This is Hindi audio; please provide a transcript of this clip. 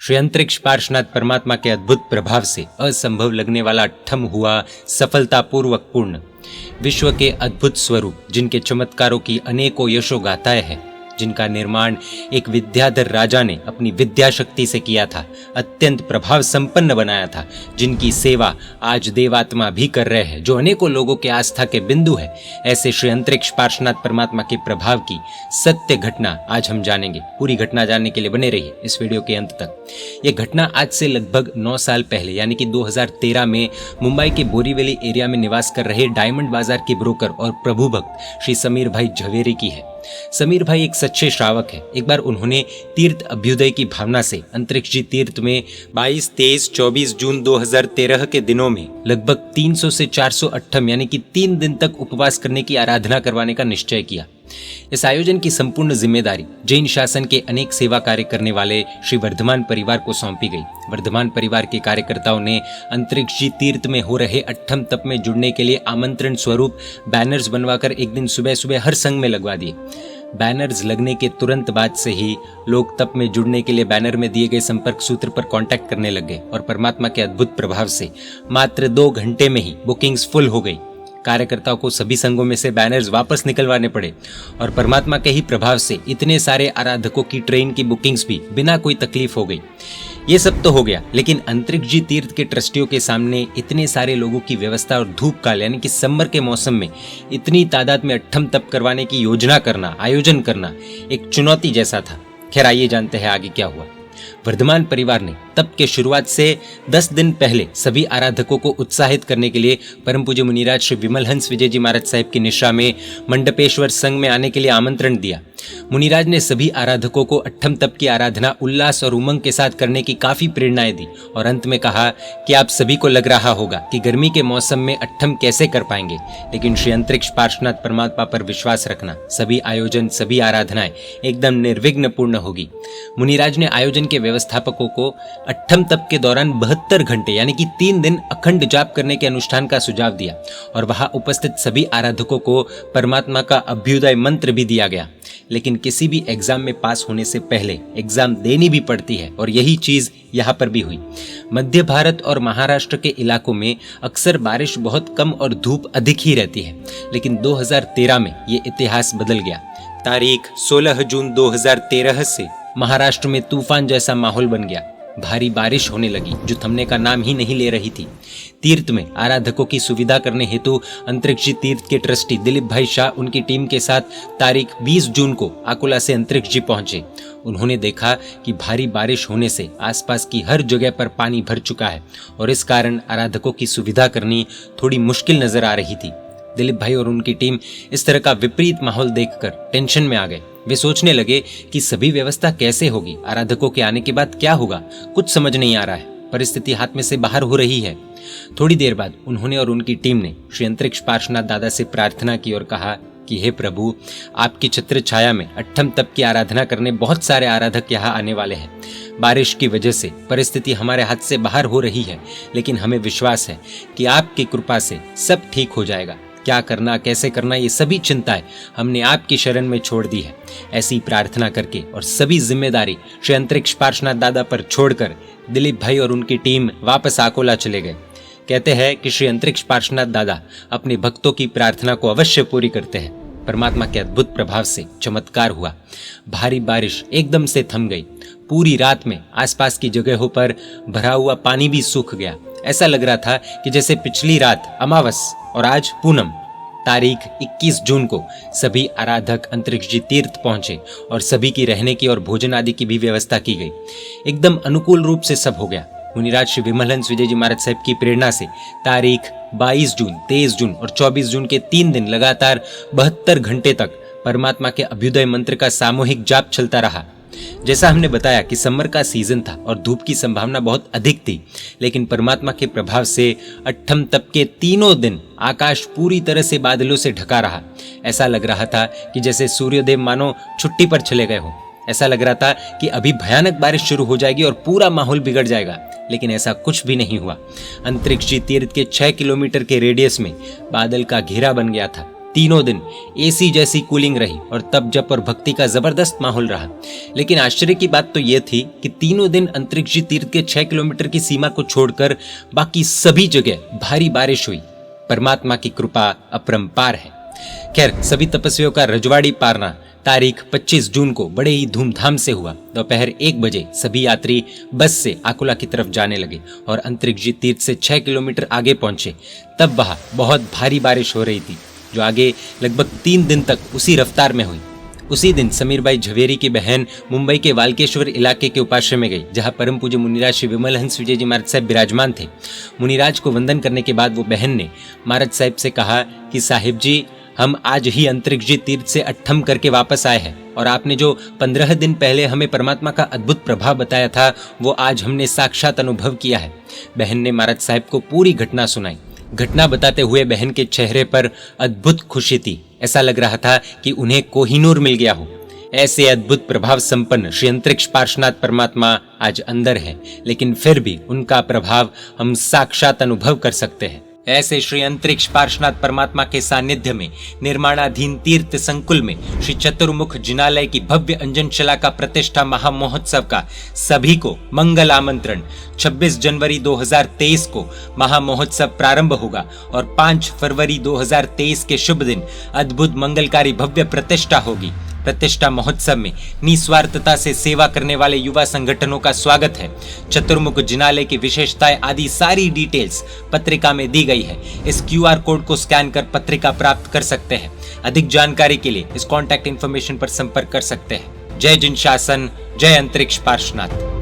श्री अंतरिक्ष पार्श्वनाथ परमात्मा के अद्भुत प्रभाव से असंभव लगने वाला अट्ठम हुआ सफलतापूर्वक पूर्ण। विश्व के अद्भुत स्वरूप, जिनके चमत्कारों की अनेकों यशोगाथाएं हैं, जिनका निर्माण एक विद्याधर राजा ने अपनी विद्या शक्ति से किया था, अत्यंत प्रभाव संपन्न बनाया था, जिनकी सेवा आज देवात्मा भी कर रहे हैं, जो अनेकों लोगों के आस्था के बिंदु है, ऐसे श्री अंतरिक्ष पार्श्वनाथ परमात्मा के प्रभाव की सत्य घटना आज हम जानेंगे। पूरी घटना जानने के लिए बने रहिए इस वीडियो के अंत तक। ये घटना आज से लगभग 9 साल पहले यानी कि 2013 में मुंबई के बोरीवली एरिया में निवास कर रहे डायमंड बाजार के ब्रोकर और प्रभु भक्त श्री समीर भाई झवेरी की है। समीर भाई एक सच्चे श्रावक है। एक बार उन्होंने तीर्थ अभ्युदय की भावना से अंतरिक्ष जी तीर्थ में 22, 23, 24 जून 2013 के दिनों में लगभग 300 से 400 अट्ठम यानी कि 3 दिन तक उपवास करने की आराधना करवाने का निश्चय किया। इस आयोजन की संपूर्ण जिम्मेदारी जैन शासन के अनेक सेवा कार्य करने वाले श्री वर्धमान परिवार को सौंपी गई। वर्धमान परिवार के कार्यकर्ताओं ने अंतरिक्ष जी तीर्थ में हो रहे अट्ठम तप में जुड़ने के लिए आमंत्रण स्वरूप बैनर्स बनवाकर एक दिन सुबह सुबह हर संघ में लगवा दिए। बैनर्स लगने के तुरंत बाद से ही लोग तप में जुड़ने के लिए बैनर में दिए गए संपर्क सूत्र पर कांटेक्ट करने लग गए और परमात्मा के अद्भुत प्रभाव से मात्र 2 घंटे में ही बुकिंग्स फुल हो गई। कार्यकर्ताओं को सभी संघों में से बैनर्स वापस निकलवाने पड़े और परमात्मा के ही प्रभाव से इतने सारे आराधकों की ट्रेन की बुकिंग्स भी बिना कोई तकलीफ हो गई। ये सब तो हो गया, लेकिन अंतरिक्ष जी तीर्थ के ट्रस्टियों के सामने इतने सारे लोगों की व्यवस्था और धूप काल यानी कि समर के मौसम में इतनी तादाद में अट्ठम तप करवाने की योजना करना, आयोजन करना एक चुनौती जैसा था। खैर आइए जानते हैं आगे क्या हुआ। वर्धमान परिवार ने तप के शुरुआत से 10 दिन पहले सभी आराधकों को उत्साहित करने के लिए परम पूज्य मुनिराज श्री विमल हंस विजय जी महाराज साहिब की निश्रा में मंडपेश्वर संघ में आने के लिए आमंत्रण दिया। मुनिराज ने सभी आराधकों को अट्ठम तप की आराधना उल्लास और उमंग के साथ करने की काफी प्रेरणाएं दी और अंत में कहा कि आप सभी को लग रहा होगा कि गर्मी के मौसम में अट्ठम कैसे कर पाएंगे, लेकिन श्री अंतरिक्ष पार्श्वनाथ परमात्मा पर विश्वास रखना, सभी आयोजन सभी आराधनाएं एकदम निर्विघ्न पूर्ण होगी। मुनिराज ने आयोजन के व्यवस्थापकों को अट्ठम तप के दौरान 72 घंटे यानी कि 3 दिन अखंड जाप करने के अनुष्ठान का सुझाव दिया और वहां उपस्थित सभी आराधकों को परमात्मा का अभ्युदय मंत्र भी दिया गया। लेकिन किसी भी एग्जाम में पास होने से पहले एग्जाम देनी भी पड़ती है और यही चीज यहाँ पर भी हुई। मध्य भारत और महाराष्ट्र के इलाकों में अक्सर बारिश बहुत कम और धूप अधिक ही रहती है, लेकिन 2013 में ये इतिहास बदल गया। तारीख 16 जून 2013 से महाराष्ट्र में तूफान जैसा माहौल बन गया। भारी बारिश होने लगी जो थमने का नाम ही नहीं ले रही थी। तीर्थ में आराधकों की सुविधा करने हेतु अंतरिक्ष जी तीर्थ के ट्रस्टी दिलीप भाई शाह उनकी टीम के साथ तारीख 20 जून को आकोला से अंतरिक्ष जी पहुंचे। उन्होंने देखा कि भारी बारिश होने से आसपास की हर जगह पर पानी भर चुका है और इस कारण आराधकों की सुविधा करनी थोड़ी मुश्किल नजर आ रही थी। दिलीप भाई और उनकी टीम इस तरह का विपरीत माहौल देखकर टेंशन में आ गए। वे सोचने लगे कि सभी व्यवस्था कैसे होगी, आराधकों के आने के बाद क्या होगा, कुछ समझ नहीं आ रहा है, परिस्थिति हाथ में से बाहर हो रही है। थोड़ी देर बाद उन्होंने और उनकी टीम ने श्री अंतरिक्ष पार्श्वनाथ दादा से प्रार्थना की और कहा कि हे प्रभु, आपकी छत्र छाया में अट्ठम तप की आराधना करने बहुत सारे आराधक यहाँ आने वाले हैं। बारिश की वजह से परिस्थिति हमारे हाथ से बाहर हो रही है, लेकिन हमें विश्वास है कि आपकी कृपा से सब ठीक हो जाएगा। क्या करना, कैसे करना, ये सभी चिंताएं हमने आपकी शरण में छोड़ दी है। ऐसी प्रार्थना करके और सभी जिम्मेदारी श्री अंतरिक्ष पार्श्वनाथ दादा पर छोड़कर दिलीप भाई और उनकी टीम वापस आकोला चले गए। कहते हैं कि श्री अंतरिक्ष पार्श्वनाथ दादा अपने भक्तों की प्रार्थना को अवश्य पूरी करते हैं। परमात्मा के अद्भुत प्रभाव से चमत्कार हुआ। भारी बारिश एकदम से थम गई। पूरी रात में आसपास की जगहों पर भरा हुआ पानी भी सूख गया। ऐसा लग रहा था कि जैसे पिछली रात अमावस और आज पूनम। तारीख 21 जून को सभी आराधक अंतरिक्ष जी तीर्थ पहुंचे और सभी की रहने की और भोजन आदि की भी व्यवस्था की गई। एकदम अनुकूल रूप से सब हो गया। मुनिराज श्री विमल हंस विजय जी महाराज साहब की प्रेरणा से तारीख 22 जून, 23 जून और 24 जून के 3 दिन लगातार 72 घंटे तक परमात्मा के अभ्युदय मंत्र का सामूहिक जाप चलता रहा। जैसा हमने बताया कि समर का सीजन था और धूप की संभावना बहुत अधिक थी, लेकिन परमात्मा के प्रभाव से अट्ठम तप के 3 दिन आकाश पूरी तरह से बादलों से ढका रहा। ऐसा लग रहा था कि जैसे सूर्यदेव मानो छुट्टी पर चले गए हो। ऐसा लग रहा था कि अभी भयानक बारिश शुरू हो जाएगी और पूरा माहौल बिगड़ जाएगा, लेकिन ऐसा कुछ भी नहीं हुआ। अंतरिक्ष जी तीर्थ के 6 किलोमीटर के रेडियस में बादल का घेरा बन गया था। तीनों दिन एसी जैसी कूलिंग रही और तप जप और भक्ति का जबरदस्त माहौल रहा। लेकिन आश्चर्य की बात तो यह थी कि तीनों दिन अंतरिक्ष तीर्थ के 6 किलोमीटर की सीमा को छोड़कर बाकी सभी जगह भारी बारिश हुई। परमात्मा की कृपा अपरंपार है। खैर, सभी तपस्वियों का रजवाड़ी पारना तारीख 25 जून को बड़े ही धूमधाम से हुआ। दोपहर 1 बजे सभी यात्री बस से आकुला की तरफ जाने लगे और अंतरिक्ष तीर्थ से 6 किलोमीटर आगे पहुंचे। तब वहां बहुत भारी बारिश हो रही थी, जो आगे लगभग 3 दिन तक उसी रफ्तार में हुई। उसी दिन समीरबाई झवेरी की बहन मुंबई के वाल्केश्वर इलाके के उपाश्रय में गई, जहां परम पूज्य मुनिराज श्री विमल हंस विजय जी महाराज साहब विराजमान थे। मुनिराज को वंदन करने के बाद वो बहन ने महाराज साहब से कहा कि साहिब जी, हम आज ही अंतरिक्ष तीर्थ से अट्ठम करके वापस आए हैं और आपने जो 15 दिन पहले हमें परमात्मा का अद्भुत प्रभाव बताया था, वो आज हमने साक्षात अनुभव किया है। बहन ने महाराज साहब को पूरी घटना सुनाई। घटना बताते हुए बहन के चेहरे पर अद्भुत खुशी थी। ऐसा लग रहा था कि उन्हें कोहिनूर मिल गया हो। ऐसे अद्भुत प्रभाव संपन्न श्री अंतरिक्ष पार्श्वनाथ परमात्मा आज अंदर हैं, लेकिन फिर भी उनका प्रभाव हम साक्षात अनुभव कर सकते हैं। ऐसे श्री अंतरिक्ष पार्श्वनाथ परमात्मा के सानिध्य में निर्माणाधीन तीर्थ संकुल में श्री चतुर्मुख जिनालय की भव्य अंजनशला का प्रतिष्ठा महामहोत्सव का सभी को मंगल आमंत्रण। 26 जनवरी 2023 को महामहोत्सव प्रारंभ होगा और 5 फरवरी 2023 के शुभ दिन अद्भुत मंगलकारी भव्य प्रतिष्ठा होगी। प्रतिष्ठा महोत्सव में निस्वार्थता से सेवा करने वाले युवा संगठनों का स्वागत है। चतुर्मुख जिनालय की विशेषताएं आदि सारी डिटेल्स पत्रिका में दी गई है। इस QR कोड को स्कैन कर पत्रिका प्राप्त कर सकते हैं। अधिक जानकारी के लिए इस कॉन्टैक्ट इन्फॉर्मेशन पर संपर्क कर सकते हैं। जय जिन शासन, जय अंतरिक्ष पार्श्वनाथ।